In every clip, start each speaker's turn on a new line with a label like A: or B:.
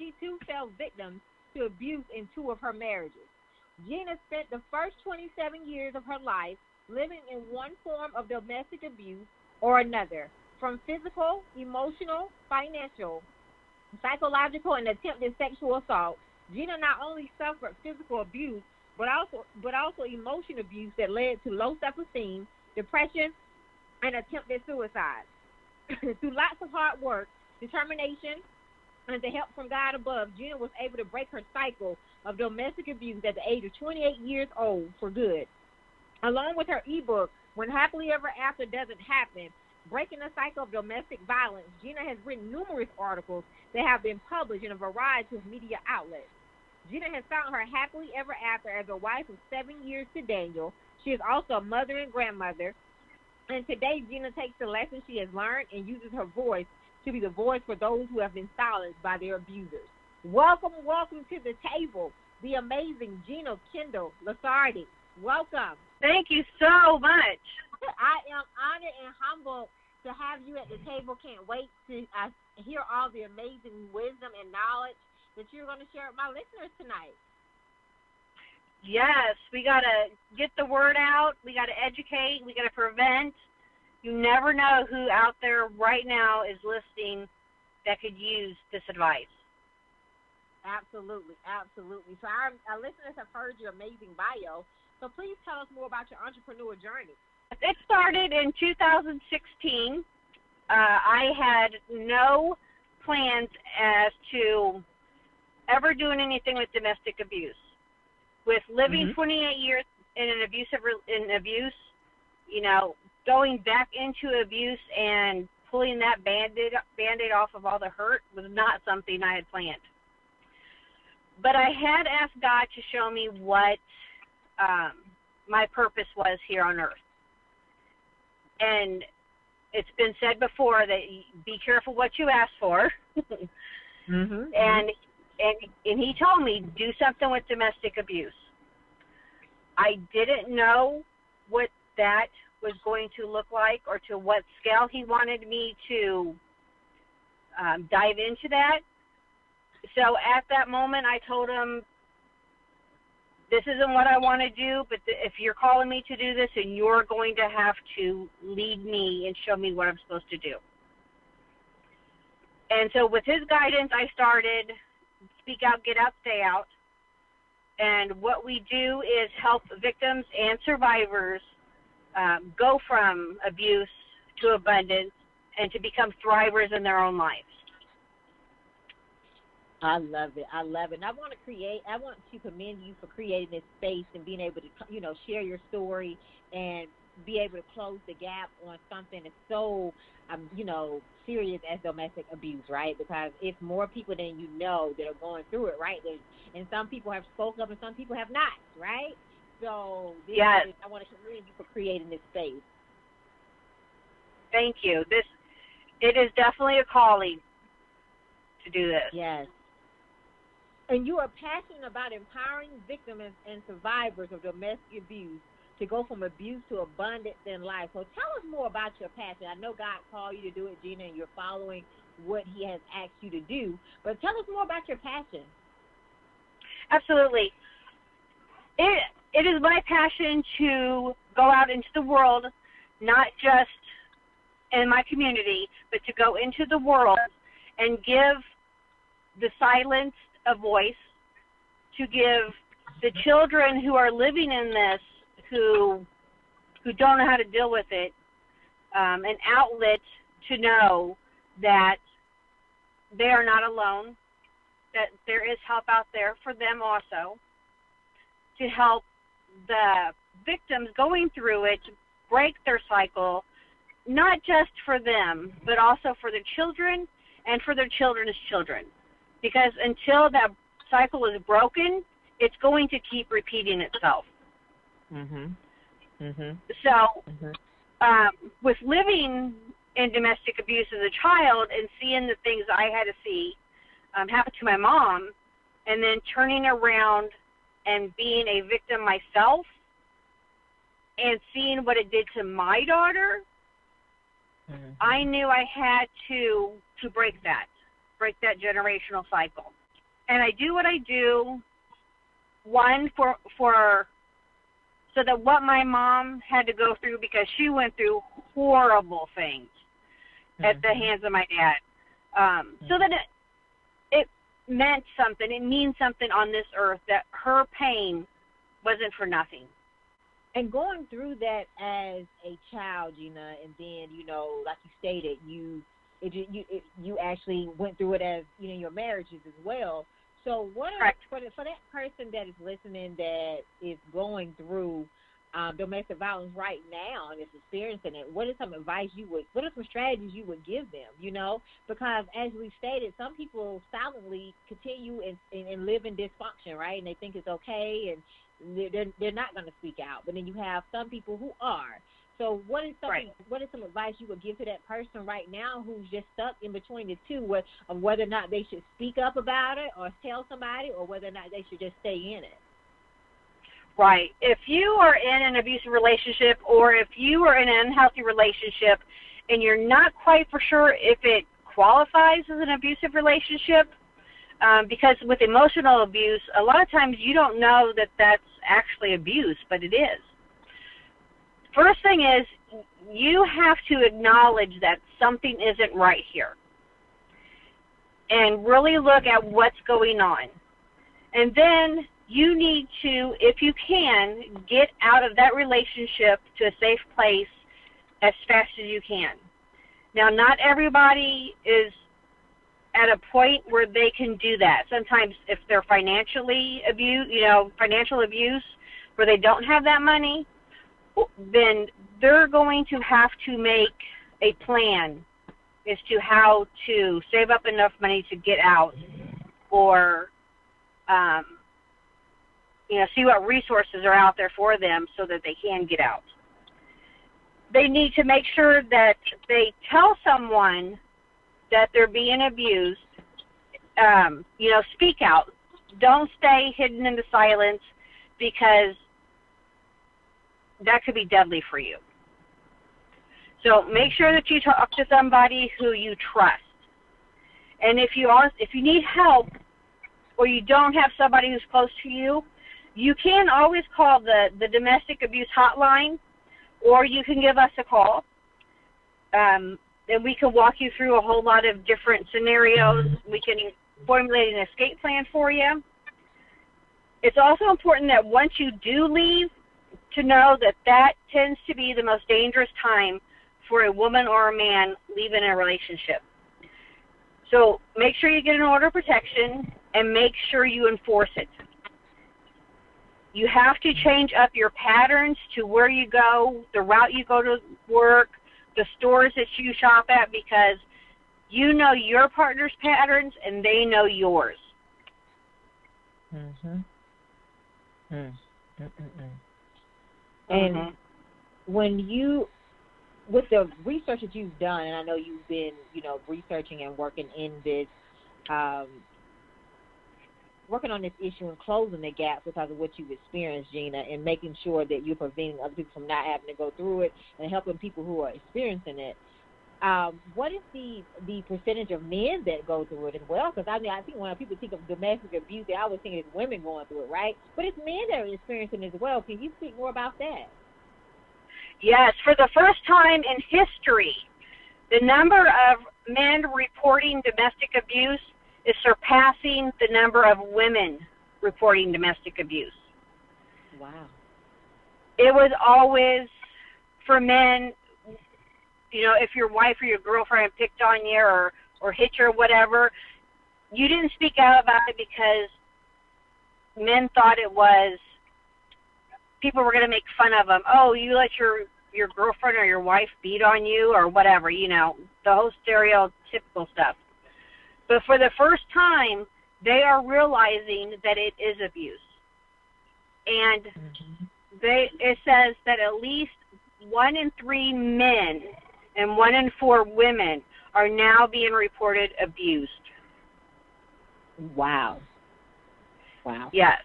A: she too fell victim to abuse in 2 of her marriages. Gina spent the first 27 years of her life living in one form of domestic abuse or another, from physical, emotional, financial, psychological, and attempted sexual assault. Gina not only suffered physical abuse, but also emotional abuse that led to low self-esteem, depression, and attempted suicide. Through lots of hard work, determination, and the help from God above, Gina was able to break her cycle of domestic abuse at the age of 28 years old for good. Along with her ebook, When Happily Ever After Doesn't Happen, Breaking the Cycle of Domestic Violence, Gina has written numerous articles that have been published in a variety of media outlets. Gina has found her happily ever after as a wife of 7 years to Daniel. She is also a mother and grandmother. And today, Gina takes the lessons she has learned and uses her voice to be the voice for those who have been silenced by their abusers. Welcome to the table, the amazing Gina Kendall Lasardi. Welcome.
B: Thank you so much.
A: I am honored and humbled to have you at the table. Can't wait to hear all the amazing wisdom and knowledge that you're going to share with my listeners tonight.
B: Yes, we got to get the word out. We got to educate. We got to prevent. You never know who out there right now is listening that could use this advice.
A: Absolutely, absolutely. So our listeners have heard your amazing bio. So please tell us more about your entrepreneur journey.
B: It started in 2016. I had no plans as to ever doing anything with domestic abuse. With living 28 years in abuse, you know, going back into abuse and pulling that Band-Aid off of all the hurt was not something I had planned. But I had asked God to show me what my purpose was here on earth. And it's been said before that be careful what you ask for. And he told me, do something with domestic abuse. I didn't know what that was going to look like or to what scale he wanted me to dive into that. So at that moment, I told him, this isn't what I want to do, but if you're calling me to do this, then you're going to have to lead me and show me what I'm supposed to do. And so with his guidance, I started Speak Out, Get Out, Stay Out. And what we do is help victims and survivors go from abuse to abundance and to become thrivers in their own lives.
A: I love it. I love it. And I want to commend you for creating this space and being able to, you know, share your story and be able to close the gap on something that's so, you know, serious as domestic abuse, right? Because it's more people than you know that are going through it, right? And some people have spoken up and some people have not, right? So
B: yes.
A: I want to commend you for creating this space.
B: Thank you. It is definitely a calling to do this.
A: Yes. And you are passionate about empowering victims and survivors of domestic abuse to go from abuse to abundance in life. So tell us more about your passion. I know God called you to do it, Gina, and you're following what he has asked you to do. But tell us more about your passion.
B: Absolutely. It is my passion to go out into the world, not just in my community, but to go into the world and give the silenced a voice, to give the children who are living in this, who don't know how to deal with it, an outlet to know that they are not alone, that there is help out there for them also, to help the victims going through it to break their cycle, not just for them, but also for their children and for their children's children. Because until that cycle is broken, it's going to keep repeating itself. So with living in domestic abuse as a child and seeing the things I had to see happen to my mom, and then turning around and being a victim myself and seeing what it did to my daughter, I knew I had to break that generational cycle. And I do what I do, one, for so that what my mom had to go through, because she went through horrible things at the hands of my dad. So that it meant something. It means something on this earth, that her pain wasn't for nothing.
A: And going through that as a child, Gina, and then, you know, like you stated, you actually went through it as, you know, your marriages as well. So what are, for that person that is listening that is going through domestic violence right now and is experiencing it, what are some strategies you would give them, you know? Because as we stated, some people silently continue and live in dysfunction, right? And they think it's okay, and they're not going to speak out. But then you have some people who are. So what is some advice you would give to that person right now who's just stuck in between the two, of whether or not they should speak up about it or tell somebody, or whether or not they should just stay in it?
B: Right. If you are in an abusive relationship, or if you are in an unhealthy relationship and you're not quite for sure if it qualifies as an abusive relationship, because with emotional abuse, a lot of times you don't know that that's actually abuse, but it is. First thing is, you have to acknowledge that something isn't right here and really look at what's going on. And then you need to, if you can, get out of that relationship to a safe place as fast as you can. Now, not everybody is at a point where they can do that. Sometimes if they're financially abused, financial abuse, where they don't have that money, then they're going to have to make a plan as to how to save up enough money to get out, or see what resources are out there for them so that they can get out. They need to make sure that they tell someone that they're being abused. Speak out. Don't stay hidden in the silence, because that could be deadly for you. So make sure that you talk to somebody who you trust. And if you need help, or you don't have somebody who's close to you, you can always call the domestic abuse hotline, or you can give us a call. And we can walk you through a whole lot of different scenarios. We can formulate an escape plan for you. It's also important that once you do leave, to know that tends to be the most dangerous time for a woman or a man leaving a relationship. So make sure you get an order of protection, and make sure you enforce it. You have to change up your patterns to where you go, the route you go to work, the stores that you shop at, because you know your partner's patterns and they know yours.
A: And when you, with the research that you've done, and I know you've been, researching and working in this, working on this issue and closing the gaps because of what you've experienced, Gina, and making sure that you're preventing other people from not having to go through it and helping people who are experiencing it. What is the percentage of men that go through it as well? Because, I think when people think of domestic abuse, they always think it's women going through it, right? But it's men that are experiencing it as well. Can you speak more about that?
B: Yes. For the first time in history, the number of men reporting domestic abuse is surpassing the number of women reporting domestic abuse.
A: Wow.
B: It was always for men, if your wife or your girlfriend picked on you or hit you or whatever, you didn't speak out about it because men thought it was, people were going to make fun of them. Oh, you let your girlfriend or your wife beat on you or whatever, the whole stereotypical stuff. But for the first time, they are realizing that it is abuse. And it says that at least 1 in 3 men and 1 in 4 women are now being reported abused.
A: Wow.
B: Yes.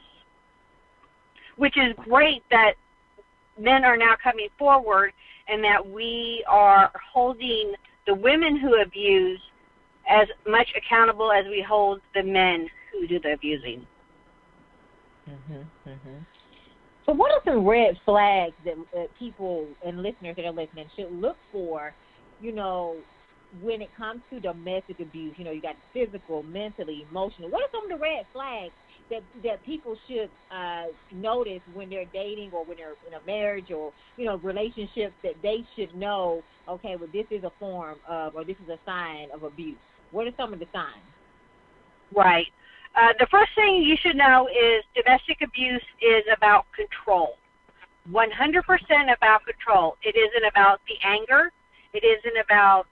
B: Which is great that men are now coming forward and that we are holding the women who abuse as much accountable as we hold the men who do the abusing.
A: So what are some red flags that people and listeners that are listening should look for, when it comes to domestic abuse? You got physical, mentally, emotional. What are some of the red flags that people should notice when they're dating or when they're in a marriage or, relationships that they should know, okay, well, this is a form of, or this is a sign of abuse? What are some of the signs?
B: Right. The first thing you should know is domestic abuse is about control. 100% about control. It isn't about the anger. It isn't about,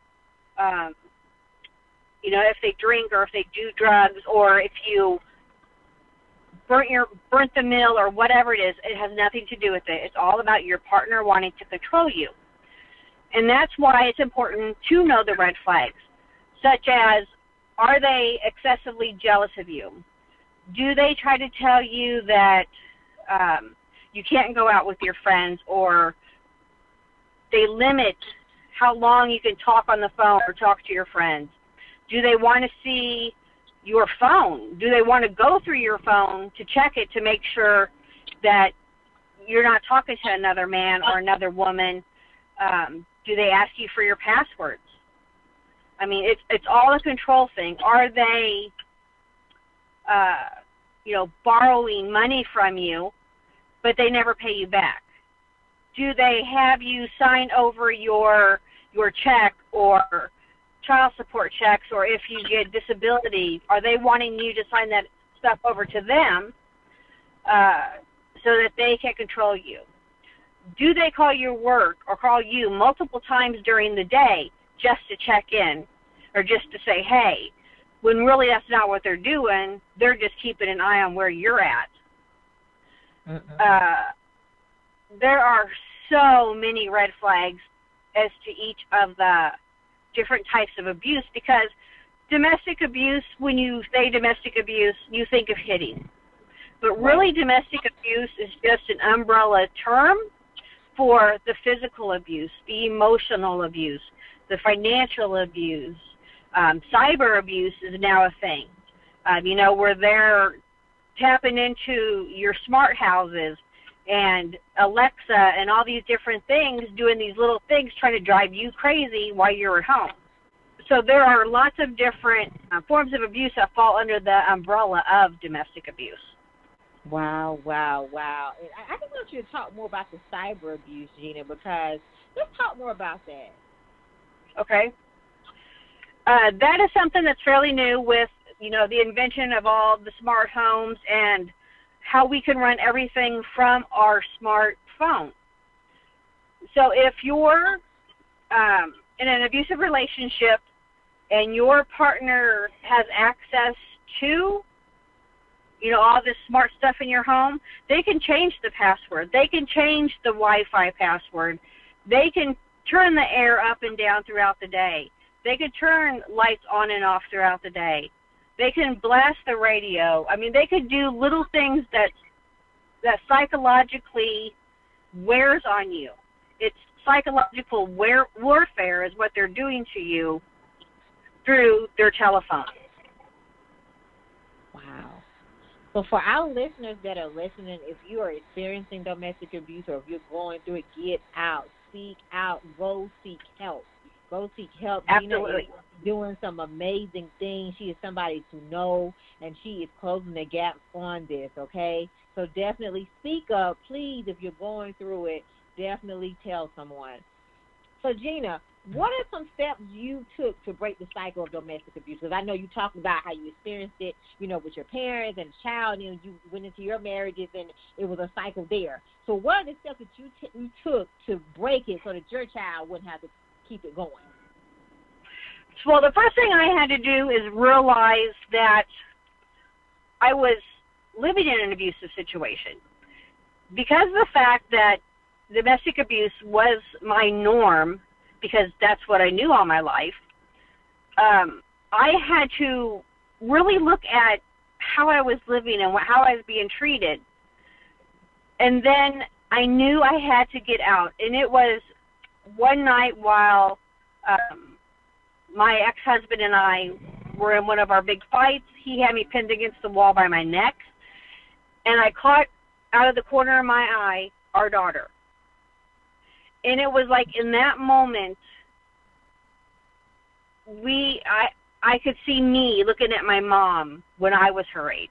B: if they drink or if they do drugs or if you burnt the mill or whatever it is. It has nothing to do with it. It's all about your partner wanting to control you. And that's why it's important to know the red flags, such as, are they excessively jealous of you? Do they try to tell you that you can't go out with your friends, or they limit how long you can talk on the phone or talk to your friends? Do they want to see your phone? Do they want to go through your phone to check it to make sure that you're not talking to another man or another woman? Do they ask you for your passwords? I mean, it's all a control thing. Are they, borrowing money from you, but they never pay you back? Do they have you sign over your check or child support checks, or if you get disability, are they wanting you to sign that stuff over to them so that they can control you? Do they call your work or call you multiple times during the day just to check in or just to say, hey, when really that's not what they're doing? They're just keeping an eye on where you're at. There are so many red flags as to each of the different types of abuse, because domestic abuse, when you say domestic abuse, you think of hitting. But really, domestic abuse is just an umbrella term for the physical abuse, the emotional abuse, the financial abuse. Cyber abuse is now a thing, where they're tapping into your smart houses and Alexa and all these different things, doing these little things, trying to drive you crazy while you're at home. So there are lots of different forms of abuse that fall under the umbrella of domestic abuse.
A: Wow. And I think I want you to talk more about the cyber abuse, Gina, because let's talk more about that.
B: Okay. That is something that's fairly new with, the invention of all the smart homes and how we can run everything from our smartphone. So if you're in an abusive relationship and your partner has access to, all this smart stuff in your home, they can change the password. They can change the Wi-Fi password. They can turn the air up and down throughout the day. They can turn lights on and off throughout the day. They can blast the radio. I mean, they could do little things that psychologically wears on you. It's psychological warfare is what they're doing to you through their telephone.
A: Wow. So for our listeners that are listening, if you are experiencing domestic abuse or if you're going through it, get out, seek out, go seek help. Go seek help.
B: Absolutely.
A: Gina is doing some amazing things. She is somebody to know, and she is closing the gap on this, okay? So definitely speak up. Please, if you're going through it, definitely tell someone. So, Gina, what are some steps you took to break the cycle of domestic abuse? Because I know you talked about how you experienced it, with your parents and a child, and you went into your marriages, and it was a cycle there. So what are the steps that you took to break it so that your child wouldn't have to keep it going?
B: Well, the first thing I had to do is realize that I was living in an abusive situation. Because of the fact that domestic abuse was my norm, because that's what I knew all my life, I had to really look at how I was living and how I was being treated. And then I knew I had to get out. And it was one night while my ex-husband and I were in one of our big fights. He had me pinned against the wall by my neck, and I caught out of the corner of my eye our daughter. And it was like in that moment, I could see me looking at my mom when I was her age.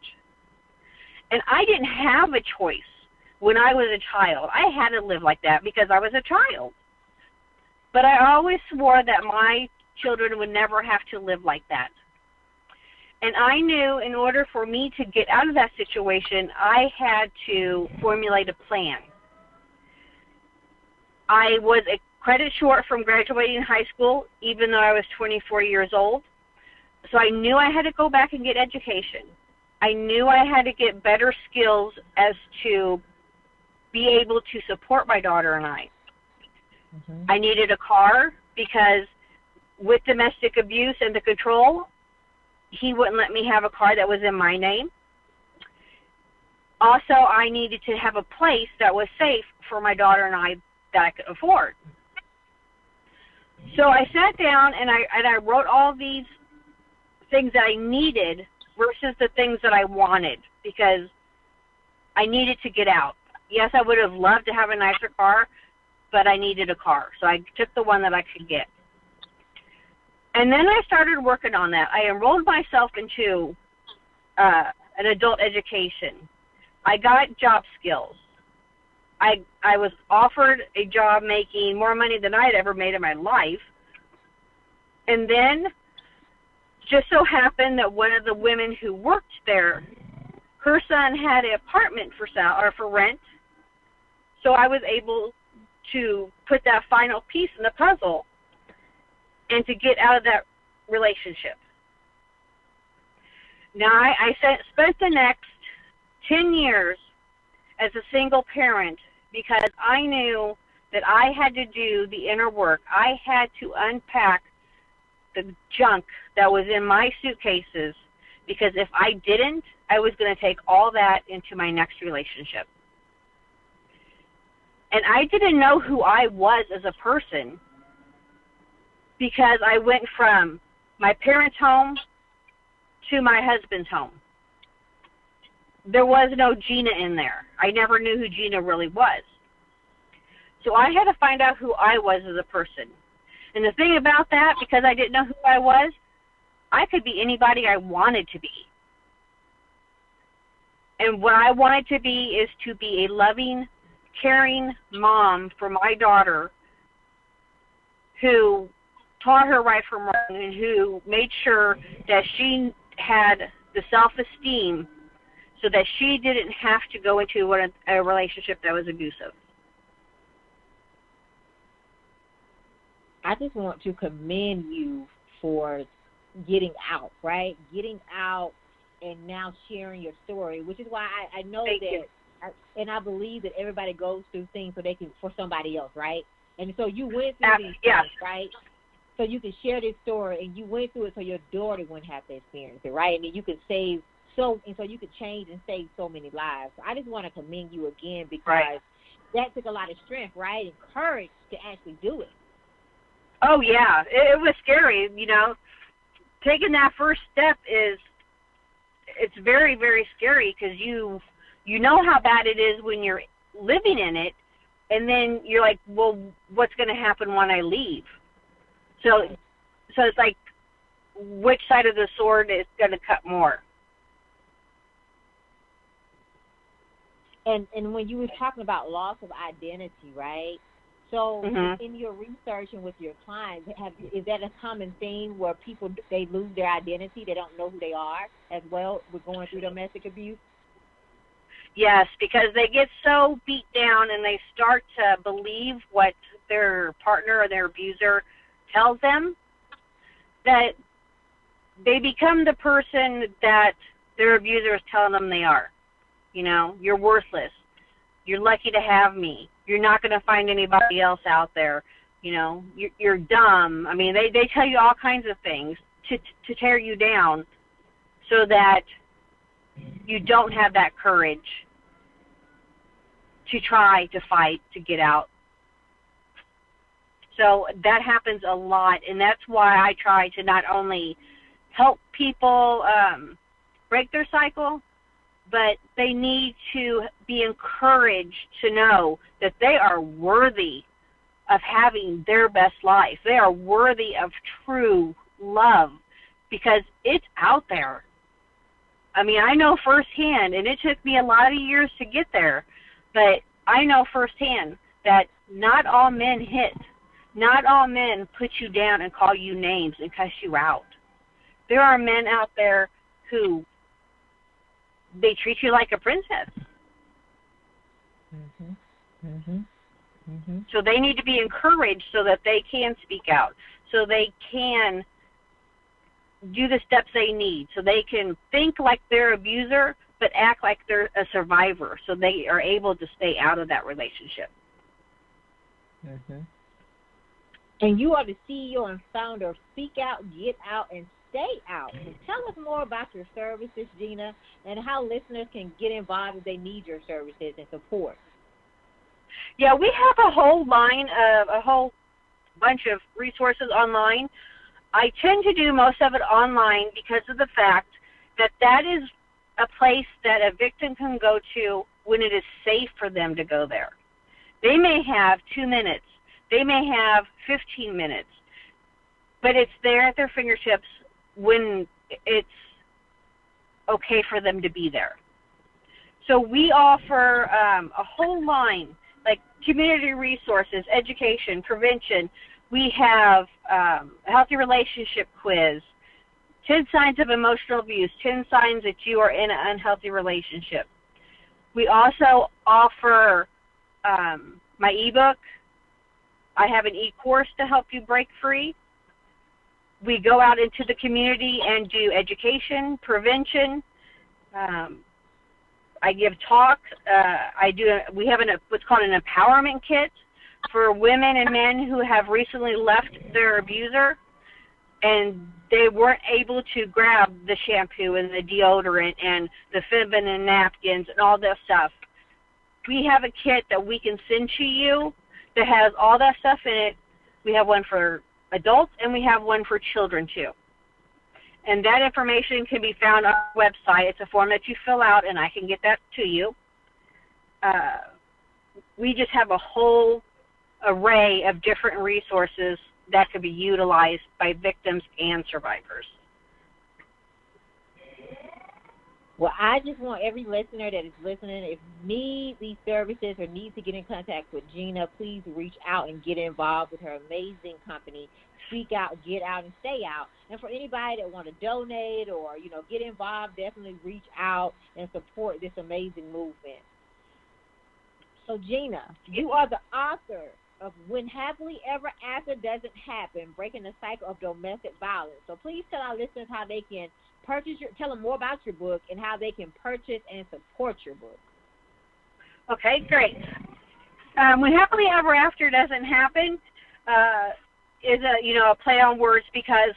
B: And I didn't have a choice when I was a child. I had to live like that because I was a child. But I always swore that my children would never have to live like that. And I knew in order for me to get out of that situation, I had to formulate a plan. I was a credit short from graduating high school, even though I was 24 years old. So I knew I had to go back and get education. I knew I had to get better skills as to be able to support my daughter and I. Mm-hmm. I needed a car because with domestic abuse and the control, he wouldn't let me have a car that was in my name. Also, I needed to have a place that was safe for my daughter and I that I could afford. So I sat down and I wrote all these things that I needed versus the things that I wanted because I needed to get out. Yes, I would have loved to have a nicer car, but I needed a car. So I took the one that I could get. And then I started working on that. I enrolled myself into an adult education. I got job skills. I was offered a job making more money than I had ever made in my life. And then just so happened that one of the women who worked there, her son had an apartment for sale or for rent. So I was able to put that final piece in the puzzle and to get out of that relationship. Now, I spent the next 10 years as a single parent because I knew that I had to do the inner work. I had to unpack the junk that was in my suitcases because if I didn't, I was going to take all that into my next relationship. And I didn't know who I was as a person because I went from my parents' home to my husband's home. There was no Gina in there. I never knew who Gina really was. So I had to find out who I was as a person. And the thing about that, because I didn't know who I was, I could be anybody I wanted to be. And what I wanted to be is to be a loving, caring mom for my daughter who taught her right from wrong and who made sure that she had the self-esteem so that she didn't have to go into a relationship that was abusive.
A: I just want to commend you for getting out, right? Getting out and now sharing your story, which is why I know
B: Thank
A: that,
B: you.
A: And I believe that everybody goes through things so they can for somebody else, right? And so you went through these things, right? So you can share this story, and you went through it so your daughter wouldn't have to experience it, right? And then you can save so you could change and save so many lives. So I just want to commend you again because that took a lot of strength, right, and courage to actually do it.
B: Oh, yeah. It was scary, you know. Taking that first step it's very, very scary because you know how bad it is when you're living in it, and then you're like, well, what's going to happen when I leave? So it's like, which side of the sword is going to cut more?
A: And when you were talking about loss of identity, right? So in your research and with your clients, is that a common theme where people, they lose their identity, they don't know who they are as well with going through domestic abuse?
B: Yes, because they get so beat down and they start to believe what their partner or their abuser tells them that they become the person that their abuser is telling them they are. You know, you're worthless. You're lucky to have me. You're not going to find anybody else out there. You know, you're dumb. I mean, they tell you all kinds of things to tear you down so that you don't have that courage to try to fight to get out. So that happens a lot, and that's why I try to not only help people break their cycle, but they need to be encouraged to know that they are worthy of having their best life. They are worthy of true love because it's out there. I mean, I know firsthand, and it took me a lot of years to get there, but I know firsthand that not all men hit. Not all men put you down and call you names and cuss you out. There are men out there who they treat you like a princess. So they need to be encouraged so that they can speak out, so they can do the steps they need, so they can think like their abuser but act like they're a survivor, so they are able to stay out of that relationship.
A: And you are the CEO and founder of Speak Out, Get Out, and Stay Out. So tell us more about your services, Gina, and how listeners can get involved if they need your services and support.
B: Yeah, we have a whole bunch of resources online. I tend to do most of it online because of the fact that that is a place that a victim can go to when it is safe for them to go there. They may have 2 minutes. They may have 15 minutes. But it's there at their fingertips when it's okay for them to be there. So we offer a whole line, like community resources, education, prevention. We have a healthy relationship quiz, 10 signs of emotional abuse, 10 signs that you are in an unhealthy relationship. We also offer my ebook. I have an e-course to help you break free. We go out into the community and do education, prevention. I give talks. We have what's called an empowerment kit for women and men who have recently left their abuser and they weren't able to grab the shampoo and the deodorant and the feminine napkins and all that stuff. We have a kit that we can send to you that has all that stuff in it. We have one for adults and we have one for children too. And that information can be found on our website. It's a form that you fill out and I can get that to you. We just have a whole array of different resources that could be utilized by victims and survivors.
A: Well, I just want every listener that is listening, if you need these services or need to get in contact with Gina, please reach out and get involved with her amazing company, Speak Out, Get Out, and Stay Out. And for anybody that want to donate or, get involved, definitely reach out and support this amazing movement. So, Gina, you are the author of When Happily Ever After Doesn't Happen, Breaking the Cycle of Domestic Violence. So please tell our listeners how they can tell them more about your book and how they can purchase and support your book.
B: Okay, great. When Happily Ever After Doesn't Happen is a play on words because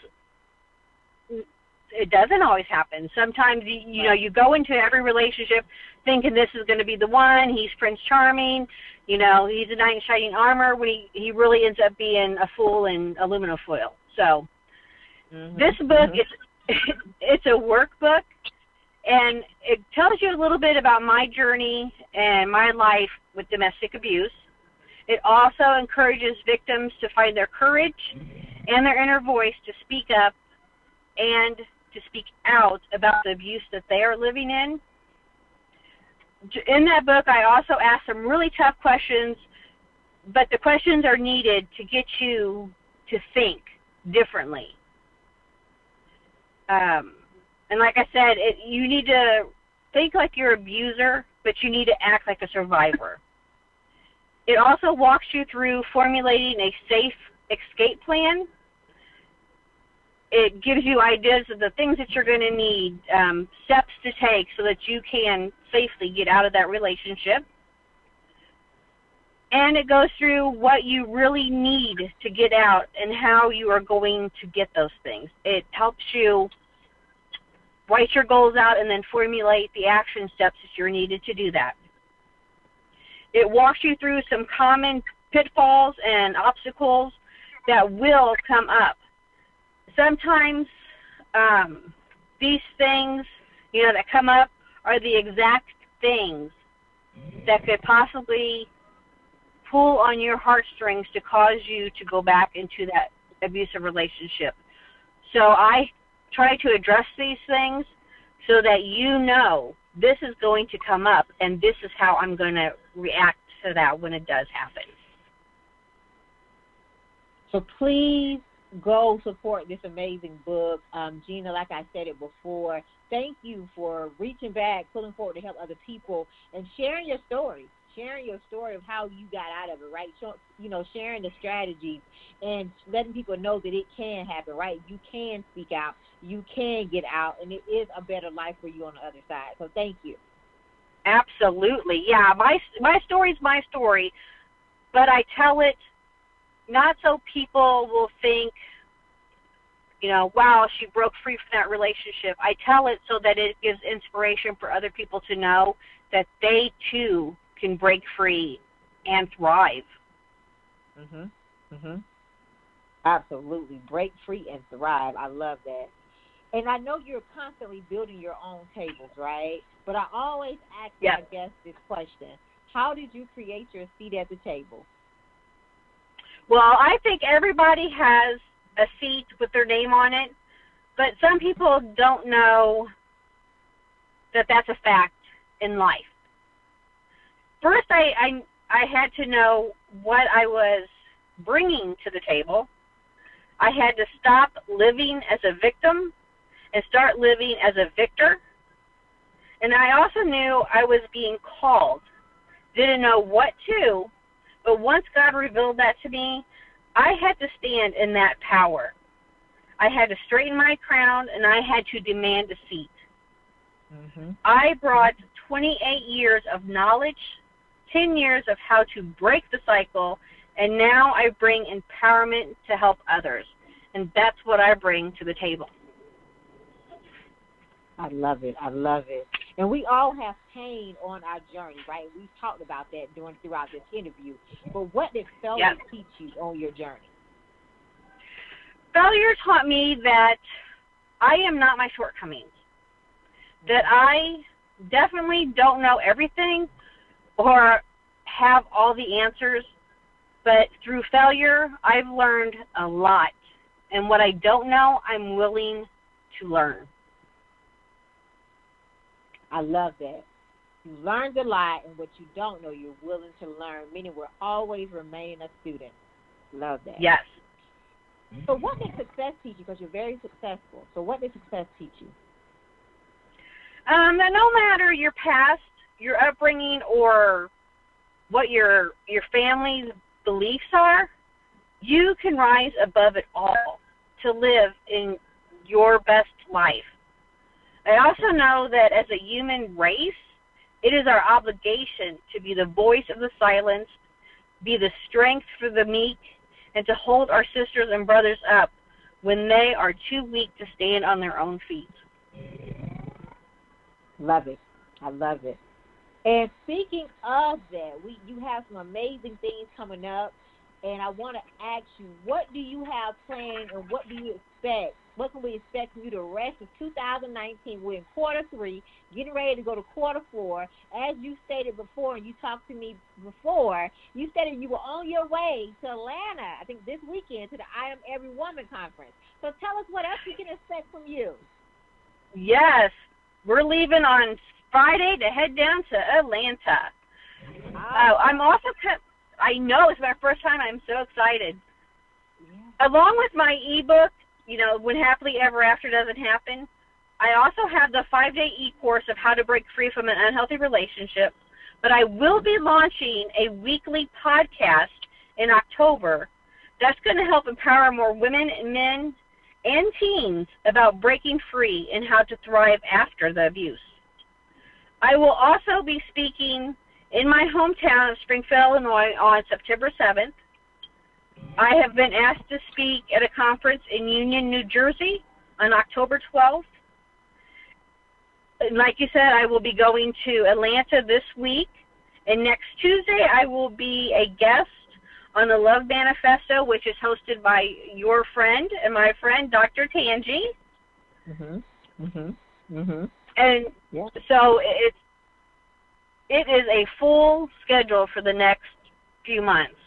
B: it doesn't always happen. Sometimes, you go into every relationship thinking this is going to be the one, he's Prince Charming, he's a knight in shining armor, when he really ends up being a fool in aluminum foil. So this book it's a workbook, and it tells you a little bit about my journey and my life with domestic abuse. It also encourages victims to find their courage and their inner voice to speak up and to speak out about the abuse that they are living in. In that book, I also ask some really tough questions, but the questions are needed to get you to think differently. And like I said, you need to think like your abuser, but you need to act like a survivor. It also walks you through formulating a safe escape plan. It gives you ideas of the things that you're going to need, steps to take so that you can safely get out of that relationship. And it goes through what you really need to get out and how you are going to get those things. It helps you write your goals out and then formulate the action steps that you're needed to do that. It walks you through some common pitfalls and obstacles that will come up. Sometimes these things, that come up are the exact things that could possibly pull on your heartstrings to cause you to go back into that abusive relationship. So I try to address these things so that this is going to come up and this is how I'm going to react to that when it does happen.
A: So please go support this amazing book. Gina, like I said it before, thank you for reaching back, pulling forward to help other people, and sharing your story of how you got out of it, right? Sharing the strategies and letting people know that it can happen, right? You can speak out, you can get out, and it is a better life for you on the other side. So thank you.
B: Absolutely. Yeah, my story's my story, but I tell it not so people will think, wow, she broke free from that relationship. I tell it so that it gives inspiration for other people to know that they, too, can break free and thrive.
A: Absolutely. Break free and thrive. I love that. And I know you're constantly building your own tables, right? But I always ask my guests this question. How did you create your seat at the table?
B: Well, I think everybody has a seat with their name on it, but some people don't know that that's a fact in life. First, I had to know what I was bringing to the table. I had to stop living as a victim and start living as a victor. And I also knew I was being called. Didn't know what to, but once God revealed that to me, I had to stand in that power. I had to straighten my crown, and I had to demand a seat. I brought 28 years of knowledge, 10 years of how to break the cycle, and now I bring empowerment to help others. And that's what I bring to the table.
A: I love it. I love it. And we all have pain on our journey, right? We've talked about that throughout this interview. But what did failure teach you on your journey?
B: Failure taught me that I am not my shortcomings, that I definitely don't know everything or have all the answers, but through failure, I've learned a lot. And what I don't know, I'm willing to learn.
A: I love that. You learned a lot, and what you don't know, you're willing to learn, meaning we're always remaining a student. Love that.
B: Yes.
A: So what did success teach you? Because you're very successful. So what did success teach you?
B: That no matter your past, your upbringing, or what your family's beliefs are, you can rise above it all to live in your best life. I also know that as a human race, it is our obligation to be the voice of the silenced, be the strength for the meek, and to hold our sisters and brothers up when they are too weak to stand on their own feet.
A: Love it. I love it. And speaking of that, you have some amazing things coming up, and I want to ask you, what do you have planned, and what do you expect? What can we expect from you the rest of 2019? We're in quarter 3, getting ready to go to quarter 4. As you stated before, and you talked to me before, you stated you were on your way to Atlanta, I think this weekend, to the I Am Every Woman conference. So tell us what else we can expect from you.
B: Yes, we're leaving on Friday to head down to Atlanta. I'm also, I know it's my first time. I'm so excited. Yeah. Along with my ebook, When Happily Ever After Doesn't Happen, I also have the 5-day e-course of how to break free from an unhealthy relationship. But I will be launching a weekly podcast in October that's going to help empower more women and men and teens about breaking free and how to thrive after the abuse. I will also be speaking in my hometown of Springfield, Illinois on September 7th. I have been asked to speak at a conference in Union, New Jersey on October 12th. And like you said, I will be going to Atlanta this week. And next Tuesday, I will be a guest on the Love Manifesto, which is hosted by your friend and my friend, Dr. Tangi.
A: Mhm. Mhm. Mhm.
B: And
A: Yeah.
B: so it is a full schedule for the next few months.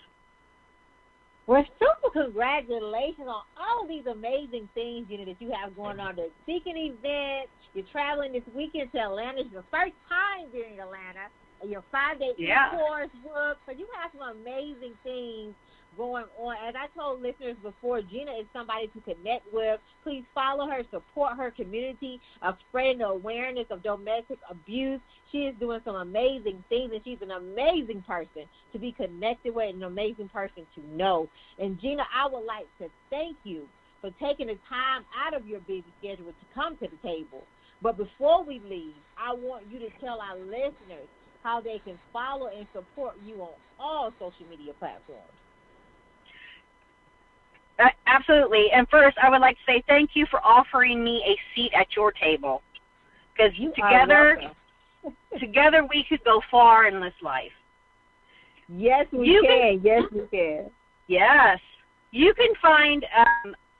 A: Well, super congratulations on all these amazing things, that you have going on. The speaking event, you're traveling this weekend to Atlanta. It's your first time being in Atlanta. And your 5-day course book. So you have some amazing things going on. As I told listeners before, Gina is somebody to connect with. Please follow her, support her community of spreading the awareness of domestic abuse. She is doing some amazing things, and she's an amazing person to be connected with, an amazing person to know. And Gina, I would like to thank you for taking the time out of your busy schedule to come to the table. But before we leave, I want you to tell our listeners how they can follow and support you on all social media platforms.
B: Absolutely. And first, I would like to say thank you for offering me a seat at your table. Because together we could go far in this life.
A: Yes, we can. Yes, we can.
B: Yes. You can find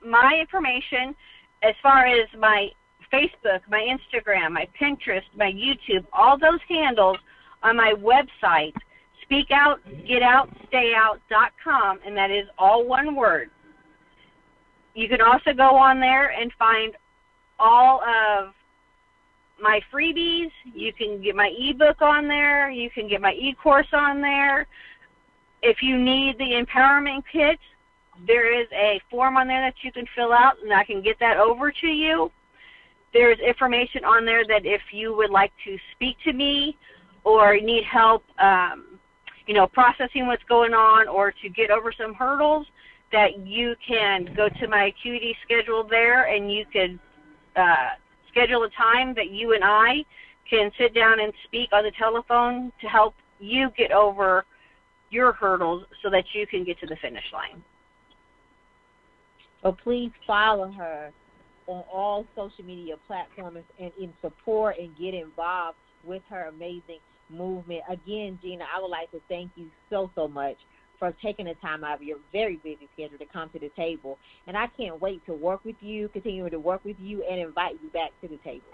B: my information as far as my Facebook, my Instagram, my Pinterest, my YouTube, all those handles on my website, speakoutgetoutstayout.com, and that is all one word. You can also go on there and find all of my freebies. You can get my ebook on there. You can get my e-course on there. If you need the empowerment kit, there is a form on there that you can fill out, and I can get that over to you. There's information on there that if you would like to speak to me or need help, processing what's going on or to get over some hurdles, that you can go to my acuity schedule there, and you could schedule a time that you and I can sit down and speak on the telephone to help you get over your hurdles so that you can get to the finish line.
A: So please follow her on all social media platforms and in support and get involved with her amazing movement. Again, Gina, I would like to thank you so much for taking the time out of your very busy schedule to come to the table. And I can't wait to work with you, continue to work with you, and invite you back to the table.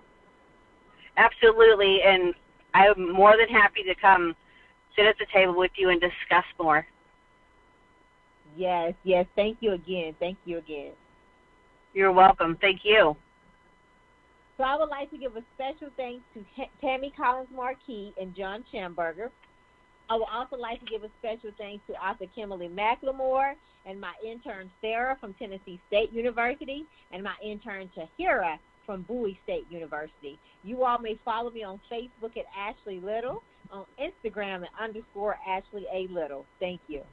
B: Absolutely, and I'm more than happy to come sit at the table with you and discuss more.
A: Yes. Thank you again.
B: You're welcome. Thank you.
A: So I would like to give a special thanks to Tammy Collins-Marquis and John Schamberger. I would also like to give a special thanks to author Kimberly McLemore and my intern Sarah from Tennessee State University and my intern Tahira from Bowie State University. You all may follow me on Facebook at Ashley Little, on Instagram at _Ashley A. Little. Thank you.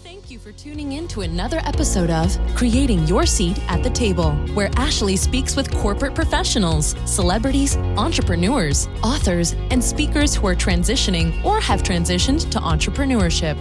C: Thank you for tuning in to another episode of Creating Your Seat at the Table, where Ashley speaks with corporate professionals, celebrities, entrepreneurs, authors, and speakers who are transitioning or have transitioned to entrepreneurship.